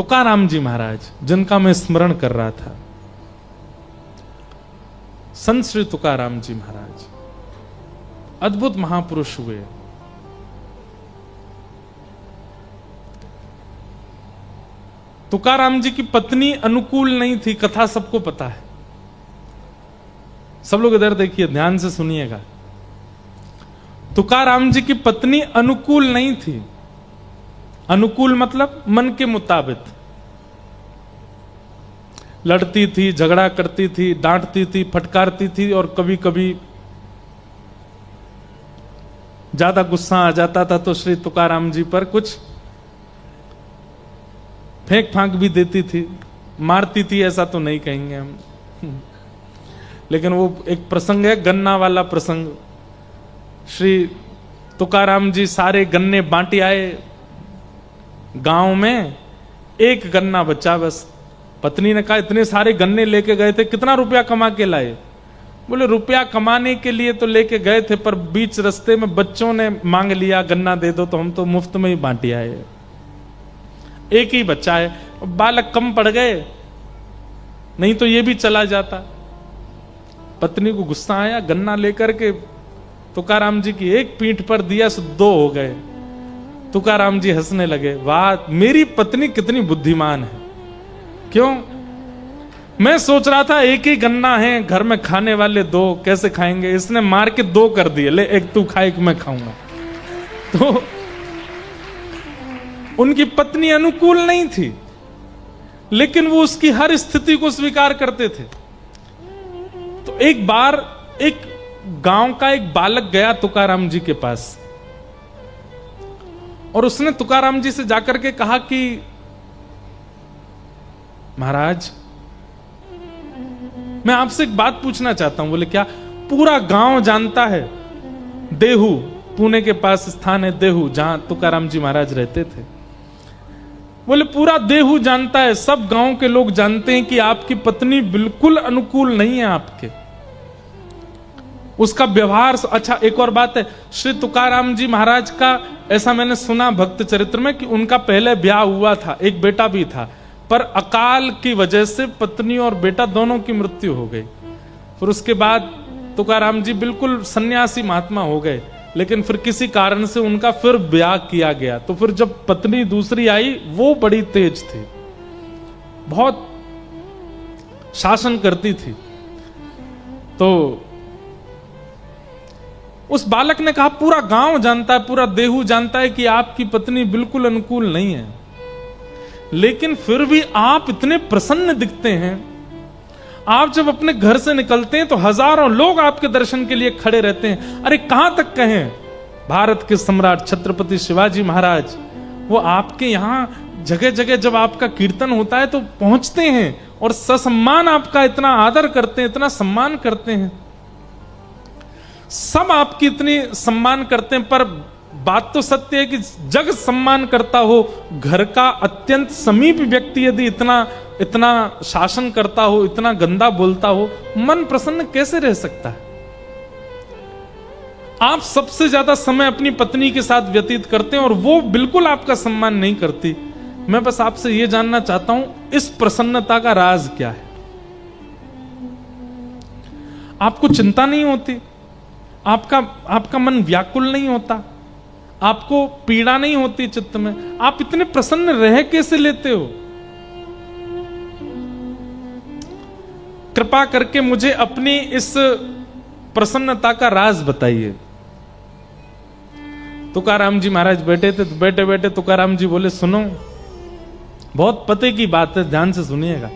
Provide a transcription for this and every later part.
तुकाराम जी महाराज, जिनका मैं स्मरण कर रहा था, संत श्री तुकाराम जी महाराज अद्भुत महापुरुष हुए। तुकाराम जी की पत्नी अनुकूल नहीं थी, कथा सबको पता है। सब लोग इधर देखिए, ध्यान से सुनिएगा। तुकाराम जी की पत्नी अनुकूल नहीं थी। अनुकूल मतलब मन के मुताबिक। लड़ती थी, झगड़ा करती थी, डांटती थी, फटकारती थी, और कभी कभी ज्यादा गुस्सा आ जाता था तो श्री तुकाराम जी पर कुछ फेंक फांक भी देती थी। मारती थी ऐसा तो नहीं कहेंगे हम, लेकिन वो एक प्रसंग है, गन्ना वाला प्रसंग। श्री तुकाराम जी सारे गन्ने बांटे आए गांव में, एक गन्ना बचा बस। पत्नी ने कहा इतने सारे गन्ने लेके गए थे, कितना रुपया कमा के लाए? बोले रुपया कमाने के लिए तो लेके गए थे, पर बीच रास्ते में बच्चों ने मांग लिया गन्ना दे दो, तो हम तो मुफ्त में ही बांटे आए। एक ही बच्चा है, बालक कम पड़ गए, नहीं तो ये भी चला जाता। पत्नी को गुस्सा आया, गन्ना लेकर के तुकाराम जी की एक पीठ पर दिया, सो दो हो गए। तुकाराम जी हंसने लगे, वाह मेरी पत्नी कितनी बुद्धिमान है। क्यों? मैं सोच रहा था एक ही गन्ना है, घर में खाने वाले दो, कैसे खाएंगे? इसने मार के दो कर दिए, ले एक तू खा एक मैं खाऊंगा। तो उनकी पत्नी अनुकूल नहीं थी, लेकिन वो उसकी हर स्थिति को स्वीकार करते थे। तो एक बार एक गांव का एक बालक गया तुकाराम जी के पास, और उसने तुकाराम जी से जाकर के कहा कि महाराज मैं आपसे एक बात पूछना चाहता हूं। बोले क्या? पूरा गांव जानता है, देहू पुणे के पास स्थान है देहू, जहां तुकाराम जी महाराज रहते थे। बोले पूरा देहू जानता है, सब गांव के लोग जानते हैं कि आपकी पत्नी बिल्कुल अनुकूल नहीं है आपके, उसका व्यवहार। अच्छा एक और बात है, श्री तुकाराम जी महाराज का ऐसा मैंने सुना भक्त चरित्र में कि उनका पहले ब्याह हुआ था, एक बेटा भी था, पर अकाल की वजह से पत्नी और बेटा दोनों की मृत्यु हो गई। फिर उसके बाद तुकाराम जी बिल्कुल सन्यासी महात्मा हो गए, लेकिन फिर किसी कारण से उनका फिर ब्याह किया गया। तो फिर जब पत्नी दूसरी आई, वो बड़ी तेज थी, बहुत शासन करती थी। तो उस बालक ने कहा पूरा गांव जानता है, पूरा देहू जानता है कि आपकी पत्नी बिल्कुल अनुकूल नहीं है, लेकिन फिर भी आप इतने प्रसन्न दिखते हैं। आप जब अपने घर से निकलते हैं तो हजारों लोग आपके दर्शन के लिए खड़े रहते हैं। अरे कहां तक कहें, भारत के सम्राट छत्रपति शिवाजी महाराज, वो आपके यहां जगह जगह जब आपका कीर्तन होता है तो पहुंचते हैं, और ससम्मान आपका इतना आदर करते हैं, इतना सम्मान करते हैं। सब आपकी इतनी सम्मान करते हैं, पर बात तो सत्य है कि जग सम्मान करता हो, घर का अत्यंत समीप व्यक्ति यदि इतना शासन करता हो, इतना गंदा बोलता हो, मन प्रसन्न कैसे रह सकता है? आप सबसे ज्यादा समय अपनी पत्नी के साथ व्यतीत करते हैं और वो बिल्कुल आपका सम्मान नहीं करती। मैं बस आपसे यह जानना चाहता हूं, इस प्रसन्नता का राज क्या है? आपको चिंता नहीं होती? आपका मन व्याकुल नहीं होता? आपको पीड़ा नहीं होती चित्त में? आप इतने प्रसन्न रह कैसे लेते हो? कृपा करके मुझे अपनी इस प्रसन्नता का राज बताइए। तुकाराम जी महाराज बैठे थे, तो बैठे बैठे तुकाराम जी बोले सुनो, बहुत पते की बात है, ध्यान से सुनिएगा।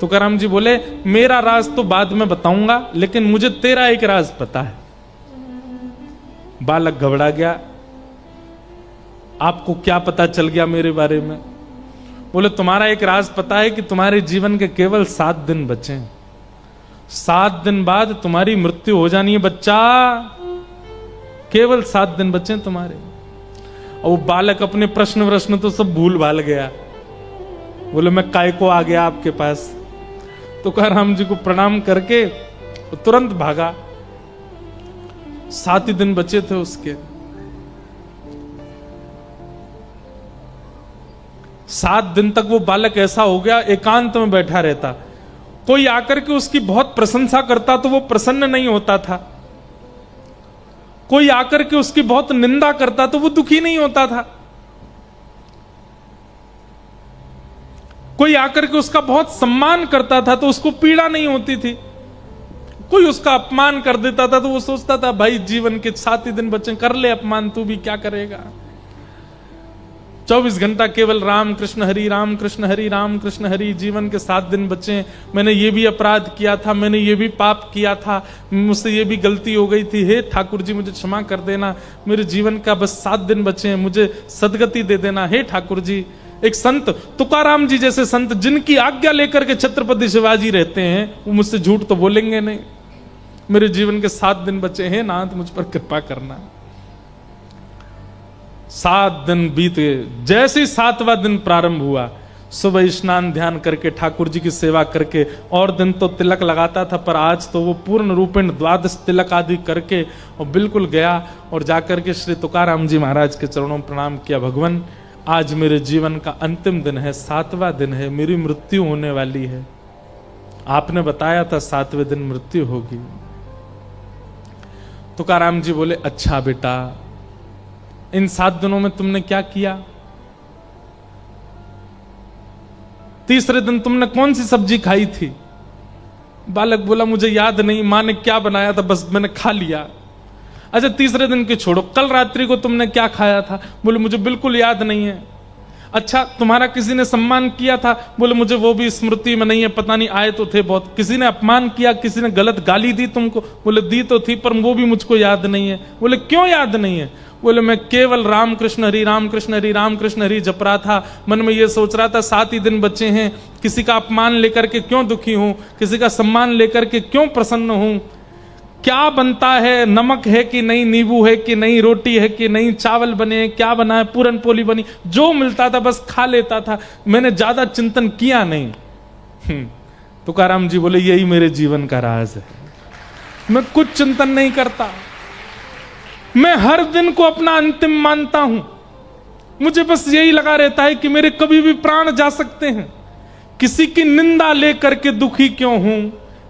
तुकाराम जी बोले मेरा राज तो बाद में बताऊंगा, लेकिन मुझे तेरा एक राज पता है। बालक घबरा गया, आपको क्या पता चल गया मेरे बारे में? बोले तुम्हारा एक राज पता है कि तुम्हारे जीवन के केवल 7 दिन बचे हैं, 7 दिन बाद तुम्हारी मृत्यु हो जानी है बच्चा, केवल 7 दिन बचे हैं तुम्हारे। और वो बालक अपने प्रश्न तो सब भूल भाल गया। बोले मैं काय को आ गया आपके पास? तुकाराम जी को प्रणाम करके तुरंत भागा। 7 ही दिन बचे थे उसके। 7 दिन तक वो बालक ऐसा हो गया, एकांत में बैठा रहता। कोई आकर के उसकी बहुत प्रशंसा करता तो वो प्रसन्न नहीं होता था, कोई आकर के उसकी बहुत निंदा करता तो वो दुखी नहीं होता था, कोई आकर के उसका बहुत सम्मान करता था तो उसको पीड़ा नहीं होती थी, कोई उसका अपमान कर देता था तो वो सोचता था भाई जीवन के 7 ही दिन बचे, कर ले अपमान, तू भी क्या करेगा। 24 घंटा केवल राम कृष्ण हरि राम कृष्ण हरि राम कृष्ण हरि, जीवन के 7 दिन बचे, मैंने ये भी अपराध किया था, मैंने ये भी पाप किया था, मुझसे ये भी गलती हो गई थी, हे ठाकुर जी मुझे क्षमा कर देना, मेरे जीवन का बस 7 दिन बचे हैं, मुझे सदगति दे देना, हे ठाकुर जी। एक संत तुकाराम जी जैसे संत जिनकी आज्ञा लेकर के छत्रपति शिवाजी रहते हैं, वो मुझसे झूठ तो बोलेंगे नहीं। मेरे जीवन के 7 दिन बचे हैं, नाथ मुझ पर कृपा करना। 7 दिन बीते, जैसे ही 7वां दिन प्रारंभ हुआ, सुबह स्नान ध्यान करके ठाकुर जी की सेवा करके, और दिन तो तिलक लगाता था पर आज तो वो पूर्ण रूपेण 12 तिलक आदि करके और बिल्कुल गया और जाकर के श्री तुकाराम जी महाराज के चरणों में प्रणाम किया। भगवान आज मेरे जीवन का अंतिम दिन है, 7वां दिन है, मेरी मृत्यु होने वाली है, आपने बताया था 7वें दिन मृत्यु होगी। तुकाराम जी बोले अच्छा बेटा, इन 7 दिनों में तुमने क्या किया? तीसरे दिन तुमने कौन सी सब्जी खाई थी? बालक बोला मुझे याद नहीं, मां ने क्या बनाया था बस मैंने खा लिया। अच्छा तीसरे दिन के छोड़ो, कल रात्रि को तुमने क्या खाया था? बोले मुझे बिल्कुल याद नहीं है। अच्छा तुम्हारा किसी ने सम्मान किया था? बोले मुझे वो भी स्मृति में नहीं है, पता नहीं आए तो थे बहुत। किसी ने अपमान किया, किसी ने गलत गाली दी तुमको? बोले दी तो थी पर वो भी मुझको याद नहीं है। बोले क्यों याद नहीं है? बोले मैं केवल राम कृष्ण हरि राम कृष्ण हरि राम कृष्ण हरि जप रहा था, मन में ये सोच रहा था 7 ही दिन बचे हैं, किसी का अपमान लेकर के क्यों दुखी हूं, किसी का सम्मान लेकर के क्यों प्रसन्न हूं, क्या बनता है, नमक है कि नहीं, नींबू है कि नहीं, रोटी है कि नहीं, चावल बने, क्या बना है, पूरन पोली बनी, जो मिलता था बस खा लेता था, मैंने ज्यादा चिंतन किया नहीं। तुकाराम जी बोले यही मेरे जीवन का राज है, मैं कुछ चिंतन नहीं करता, मैं हर दिन को अपना अंतिम मानता हूं, मुझे बस यही लगा रहता है कि मेरे कभी भी प्राण जा सकते हैं, किसी की निंदा लेकर के दुखी क्यों हूं,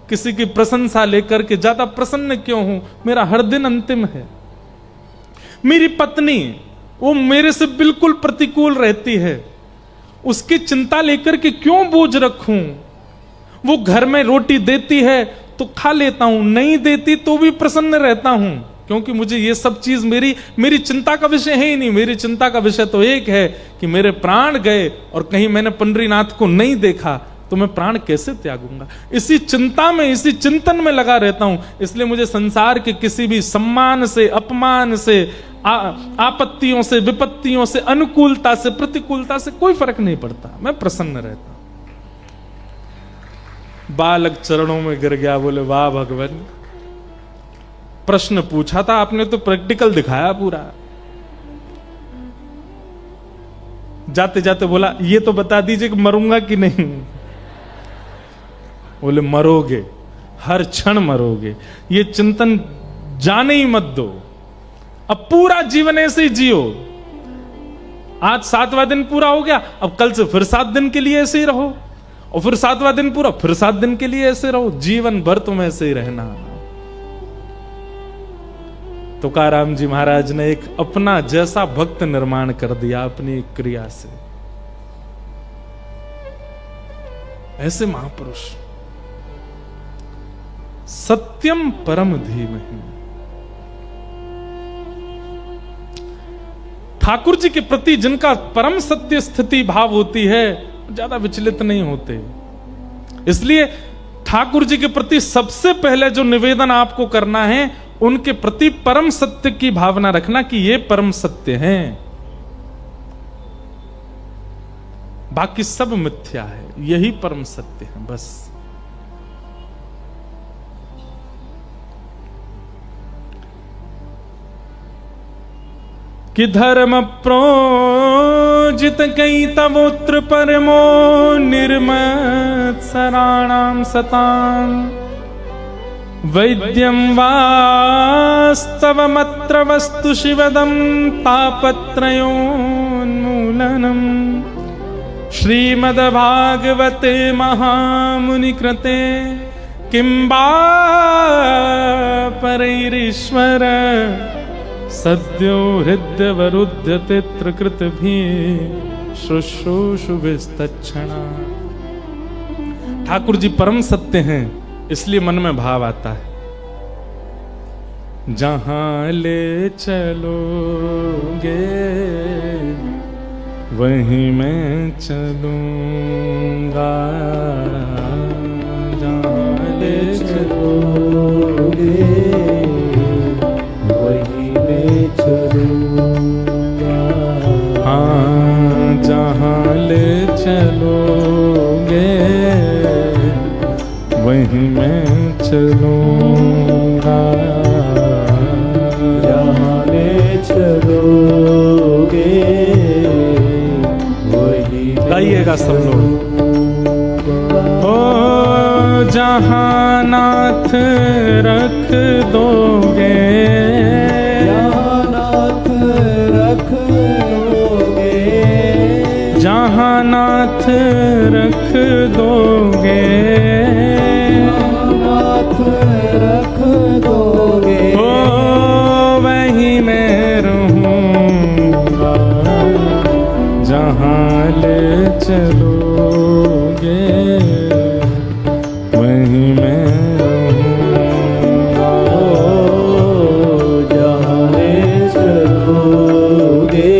किसी की प्रशंसा लेकर के ज्यादा प्रसन्न क्यों हूं, मेरा हर दिन अंतिम है। मेरी पत्नी वो मेरे से बिल्कुल प्रतिकूल रहती है, उसकी चिंता लेकर के क्यों बोझ रखूं, वो घर में रोटी देती है तो खा लेता हूं, नहीं देती तो भी प्रसन्न रहता हूं, क्योंकि मुझे ये सब चीज मेरी चिंता का विषय है ही नहीं। मेरी चिंता का विषय तो एक है कि मेरे प्राण गए और कहीं मैंने पंडरीनाथ को नहीं देखा तो मैं प्राण कैसे त्यागूंगा। इसी चिंता में, इसी चिंतन में लगा रहता हूं। इसलिए मुझे संसार के किसी भी सम्मान से, अपमान से, आपत्तियों से, विपत्तियों से, अनुकूलता से, प्रतिकूलता से कोई फर्क नहीं पड़ता, मैं प्रसन्न रहता हूं। बालक चरणों में गिर गया, बोले वाह भगवान, प्रश्न पूछा था आपने तो प्रैक्टिकल दिखाया पूरा। जाते जाते बोला ये तो बता दीजिए कि मरूंगा कि नहीं। बोले मरोगे, हर क्षण मरोगे, ये चिंतन जाने ही मत दो, अब पूरा जीवन ऐसे ही जियो। आज 7वां दिन पूरा हो गया, अब कल से फिर 7 दिन के लिए ऐसे ही रहो, और फिर 7वां दिन पूरा, फिर 7 दिन के लिए ऐसे रहो, जीवन भर तुम ऐसे ही रहना। तुकाराम जी महाराज ने एक अपना जैसा भक्त निर्माण कर दिया अपनी क्रिया से। ऐसे महापुरुष, सत्यम परम धीमहि, ठाकुर जी के प्रति जिनका परम सत्य स्थिति भाव होती है, ज्यादा विचलित नहीं होते। इसलिए ठाकुर जी के प्रति सबसे पहले जो निवेदन आपको करना है, उनके प्रति परम सत्य की भावना रखना कि ये परम सत्य हैं, बाकी सब मिथ्या है, यही परम सत्य है बस। कि धर्म प्रोजित कई तवोत्र परमो निर्मत सराणाम सताम वैद्यम वास्तवमत्र वस्तु शिवदम तापत्रयोन्मूलनम श्रीमद्भागवते महामुनि कृते किंबा परैरीश्वर सद्यो हृदयवरुध्यते त्रिकृतभि शुश्रूषुभिस्तच्छणा। ठाकुर जी परम सत्य हैं, इसलिए मन में भाव आता है। जहां ले चलोगे वहीं मैं चलूंगा, जहां ले चलोगे वहीं मैं चलूंगा। हाँ, जहां ले चलोगे वहीं मैं चलूंगा, जहां ले चलोगे वहीं। गाइएगा सब लोग। ओ जहां नाथ रख दोगे, जहां नाथ रख दोगे, जहां नाथ रख दोगे, रख दोगे, ओ वहीं मैं रहूंगा, जहां ले चलोगे वहीं मैं रहूंगा, जहां ले चलोगे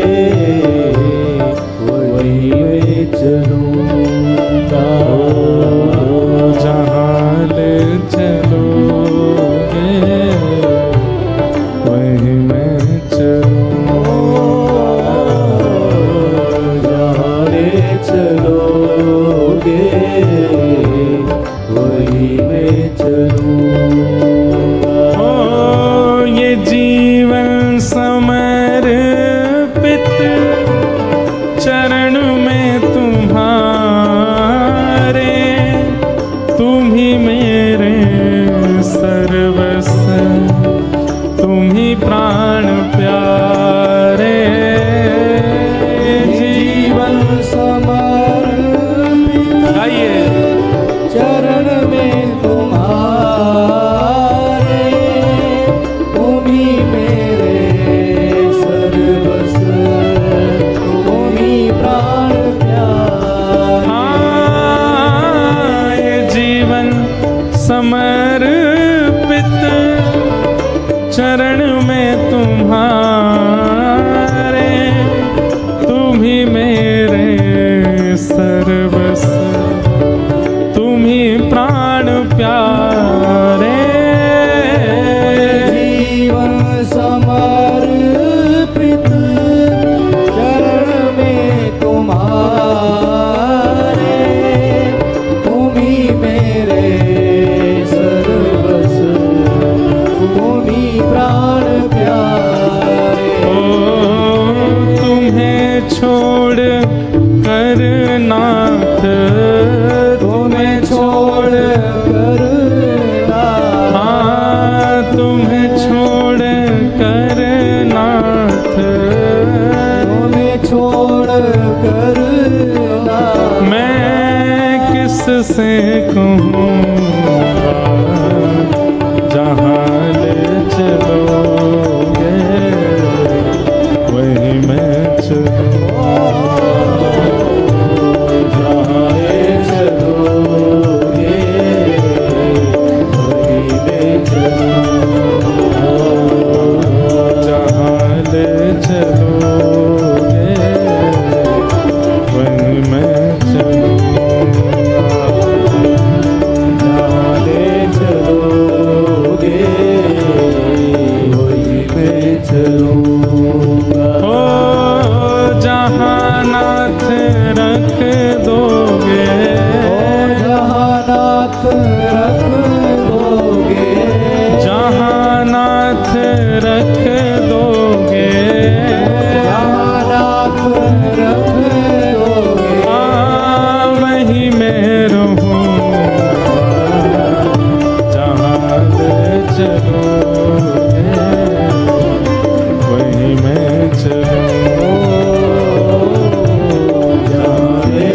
वहीं मैं चलूंगा, जहां ले चलोगे वहीं मैं चलूंगा, जहां ले चलोगे वहीं मैं चलूंगा। ओ ये जीवन समर्पित चरण में तुम्हारे, तुम ही मेरे सर्वस्व, तुम ही प्राण प्यारे। जीवन समर्पित गाइए, चरण में तुम्हारे, तुम ही मेरे सर्वस्व, तुम ही प्राण प्यारे। हाँ, ये जीवन समर्पित चरण में तुम्हारे, तुम ही मेरे सर्वस्व, तुम ही प्राण प्यारे। जीवन समर्पित चरण में तुम्हारे, तुम ही मेरे सर्वस्व, तुम ही प्राण प्यारे। ओ तुम्हें छोड़ कर नाथ, तुम्हें छोड़ कर, हाँ तुम्हें छोड़ कर नाथ, तुम्हें छोड़ कर मैं किससे कहूँगा, जहाँ ले चलोगे वहीं मैं चलूँगा, जहाँ ले चलोगे वहीं मैं चलूँगा, जहाँ ले चलोगे वहीं मैं चलूँगा, जहाँ ले चलोगे वहीं मैं चलूँगा। ओ जहाँ नाथ रख दोगे, ओ जहाँ नाथ रख दोगे, जहाँ नाथ रख दोगे, जहाँ नाथ रख दोगे, हाँ वहीं मैं रहूँगा, जहाँ ले चलोगे वहीं मैं चलूँगा, जहाँ ले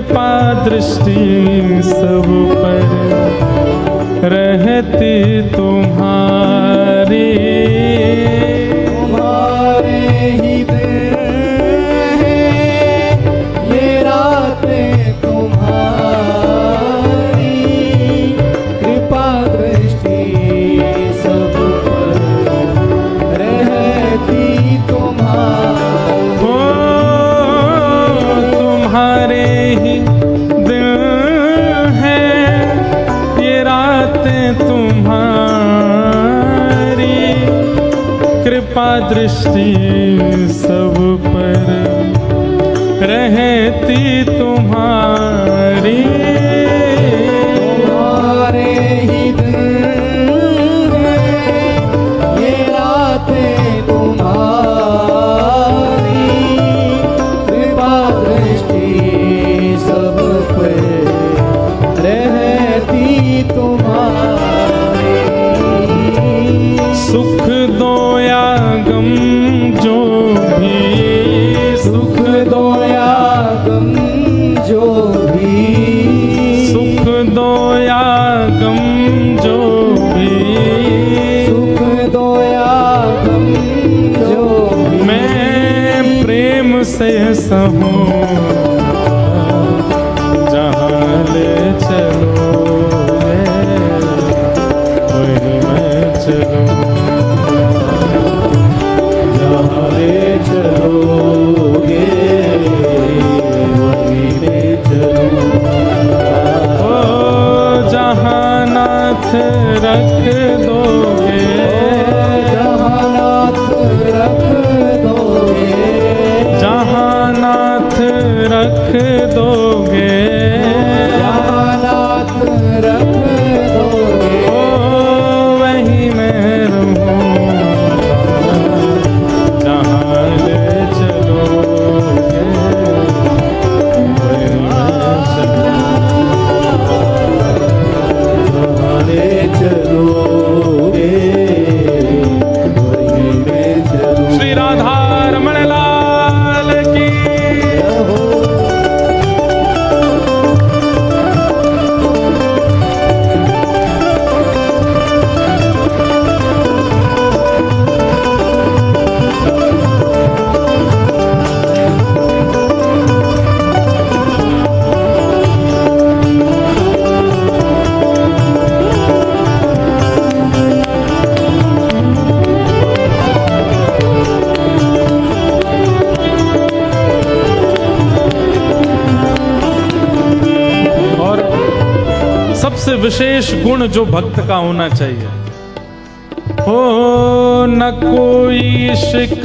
कृपा दृष्टि सब पर रहती तुम्हारी। तुम्हारे ही दिन है ये रातें तुम्हारी, कृपा दृष्टि सब पर रहती तुम्हारी। ओ तुम्हारे ही दिन है ये रातें तुम्हारी, कृपा दृष्टि सब पर रहती तुम्हारी। तुम्हारे ही दिन है ये रातें तुम्हारी, कृपा दृष्टि सब पर रहती तुम्हारी। सुख दो या गम जो भी, सुख दो या गम जो भी, सुख दो या गम जो भी, सुख दो या गम जो भी, मैं प्रेम से सहूँ जहाँ ले चलोगे वहीं मैं चलूँ। जहाँ ले चलोगे वहीं ले चलूँगा। ओ जहाँ नाथ रख दोगे, जहाँ नाथ रख दोगे, जहाँ नाथ रख दोगे, जहाँ नाथ रख दोगे, ओ वहीं मैं रहूँगा जहाँ ले चलोगे वहीं मैं चलूँगा। जहाँ ले चलोगे वहीं मैं चलूँगा। श्री राधा रमण लाल की। और सबसे विशेष गुण जो भक्त का होना चाहिए, हो न कोई शिकायत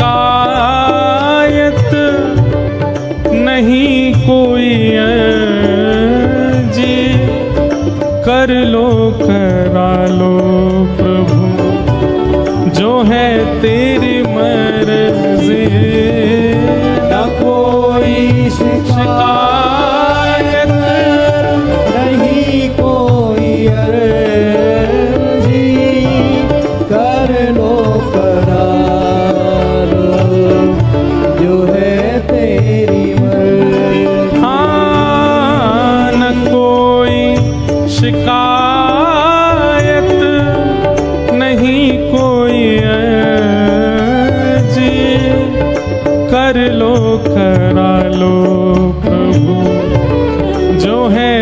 नहीं कोई अर्जी, कर लो करा लो प्रभु जो है तेरी मर्जी। न कोई शिकायत नहीं कोई अर्जी, कर लो करा लो जो है तेरी मर्जी। हाँ न कोई शिकायत नहीं कोई अर्जी, कर लो करा लो प्रभु जो है